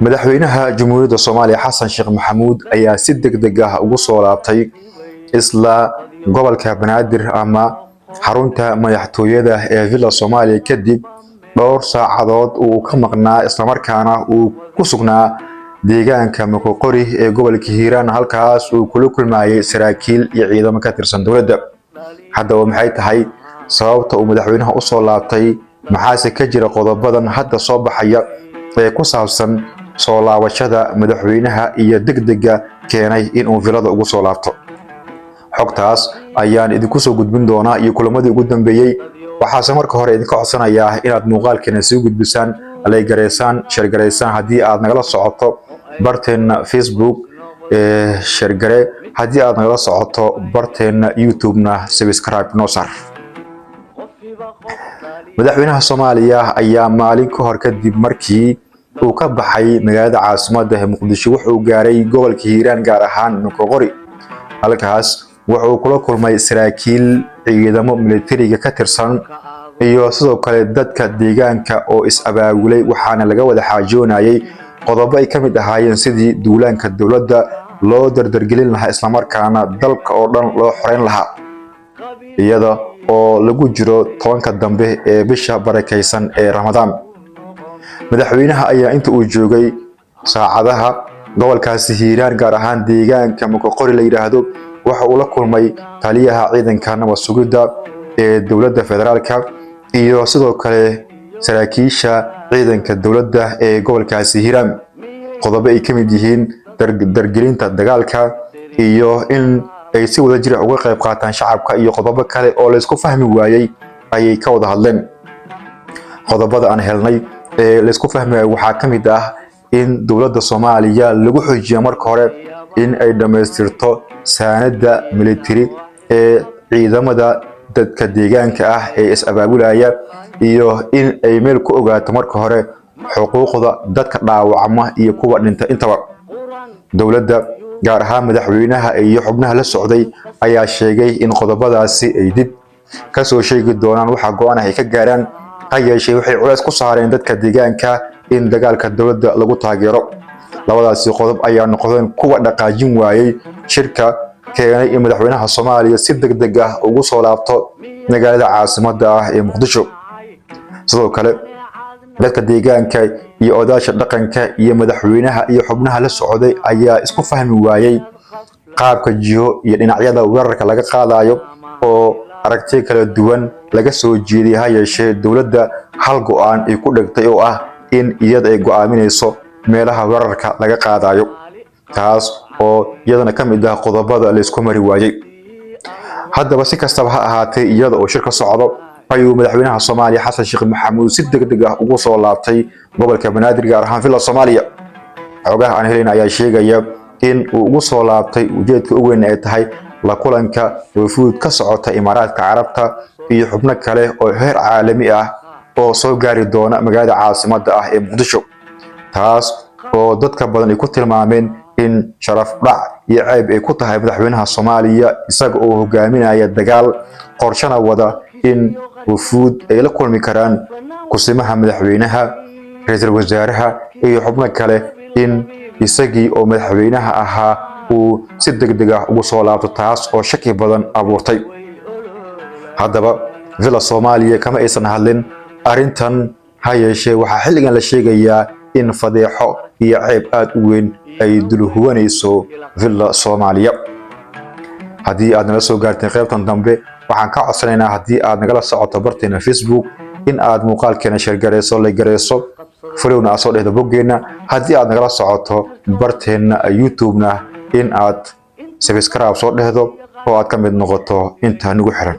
madaxweynaha Jamhuuriyadda Soomaaliya Xasan Sheekh Maxamuud ayaa si degdeg ah ugu soo laabtay isla gobolka Banaadir ama xarunta madaxtooyada ee Villa Soomaaliya kadib dhowr saacadood uu ka maqnaa isla markaana uu ku sugnaa deegaanka Moqokori ee gobolka Hiiraan halkaas uu kula kulmayay saraakiil iyo ciidamo ka tirsan dowladda. Haddaba maxay tahay sababta uu madaxweynaha u soo laabtay? maxaase ka jira qodobadan hadda soo baxaya ee ku saabsan soo laabashada madaxweynaha iyo degdega keenay in uu villada ugu soo laabto? xogtaas ayaan idinku soo gudbin doonaa iyo kulamadii ugu dambeeyay. waxaase marka hore idinka codsanayaa inaad muuqaalkeena soo gudbisaan, like-gareysaan, share-gareysaan haddii aad nagala socoto barteena Facebook, share-gare haddii aad nagala socoto barteena YouTube-na subscribe noo saar. madaxweynaha Soomaaliya ayaa maalin ka hor kadib markii uu ka baxay magaalada caasimadda ee Muqdisho wuxuu gaaray gobolka Hiiraan gaar ahaan Moqokori. halkaas wuxuu kula kulmay saraakiil ciidamo militariga ka tirsan iyo sidoo kale dadka deegaanka oo is-abaabulay, waxaana laga wada xaajoonayay qodobo ay ka mid ahaayeen sidii duulaanka dowladda loo dardargelin lahaa isla markaana dalka oo dhan loo xoreyn lahaa iyada oo lagu jiro tobanka dambe ee bisha barakeysan ee Ramadaan. madaxweynaha ayaa inta uu joogay saacadaha gobolkaasi Hiiraan gaar ahaan deegaanka Moqokori la yiraahdo waxa uu la kulmay taliyaha ciidanka nabad sugidda ee dowladda federaalka iyo sidoo kale saraakiisha ciidanka dowladda ee gobolkaasi Hiiraan. qodobo ay ka mid yihiin dardargelinta dagaalka iyo in ay si wada jir ah uga qayb qaataan shacabka iyo qodobo kale oo la isku fahmi waayay ayay ka wada hadleen. qodobada aan helnay ee la isku fahmi waayay waxaa ka mid ah in dowladda Soomaaliya lagu xoojiyo marka hore in ay dhameystirto saanada military ee ciidamada dadka deegaanka ah ee is-abaabulaya iyo in ay meel ku ogaato marka hore xuquuqda dadka dhaawacma iyo kuwa dhinta intaba. dowladda gaar ahaan madaxweynaha iyo xubnaha la socday ayaa sheegay in qodobadaasi ay dib ka soo sheegi doonaan waxa go'aan ay ka gaaraan. ha yeeshee waxay culays ku saareen dadka deegaanka in dagaalka dowladda lagu taageero. labadaasi qodob ayaa noqdeen kuwa dhaqaajin waayay shirka keenay in madaxweynaha Soomaaliya si degdeg ah ugu soo laabto magaalada caasimadda ah ee Muqdisho. sidoo kale dadka deegaanka iyo odaasha dhaqanka iyo madaxweynaha iyo xubnaha la socday ayaa isku fahmi waayay qaabka jiho iyo dhinacyada weerarka laga qaadayo oo aragtiyo kala duwan laga soo jeediyay. ha yeeshee dowladda hal go'aan ay ku dhigtay oo ah in iyada ay go'aaminayso meelaha weerarka laga qaadayo, taas oo iyadana ka mid ah qodobada la isku mari waayay. haddaba si kastaba ha ahaatee iyada oo shirka socdo ayuu madaxweynaha Soomaaliya Xasan Sheekh Maxamuud si degdeg ah ugu soo laabtay gobolka Banaadir gaar ahaan Villa Soomaaliya. xogaha aan helin ayaa sheegaya in uu ugu soo laabtay ujeedka ugu weyn ay tahay la kulanka wafuud ka socota Imaaraadka Carabta iyo xubno kale oo heer caalami ah oo soo gaari doona magaalada caasimadda ah ee Muqdisho, taas oo dadka badan ay ku tilmaameen in sharaf dhac iyo ceeb ay ku tahay madaxweynaha Soomaaliya isaga oo hogaaminaya dagaal qorshana wada in wafuud ay la kulmi karaan kusimaha madaxweynaha, ra'iisul wasaaraha iyo xubno kale in isagii oo madaxweynaha ahaa uu si degdeg ah ugu soo laabto, taas oo shaki badan abuurtay. haddaba Villa Soomaaliya kama aysan hadlin arrintan. ha yeeshee waxaa xilligan la sheegayaa in fadeexo iyo ceeb aad u weyn ay dulhuwanayso Villa Soomaaliya. haddii aad nala soo gaarteen qaybtan dambe waxaan ka codsanaynaa haddii aad nagala socoto barteena Facebook in aad muuqaalkeena share-gareyso, like-gareyso, follow-na aad soo dhehdo boggeena. haddii aad nagala socoto barteena YouTube-na in aad subscribe soo dhehdo oo aad ka mid noqoto inta nagu xiran.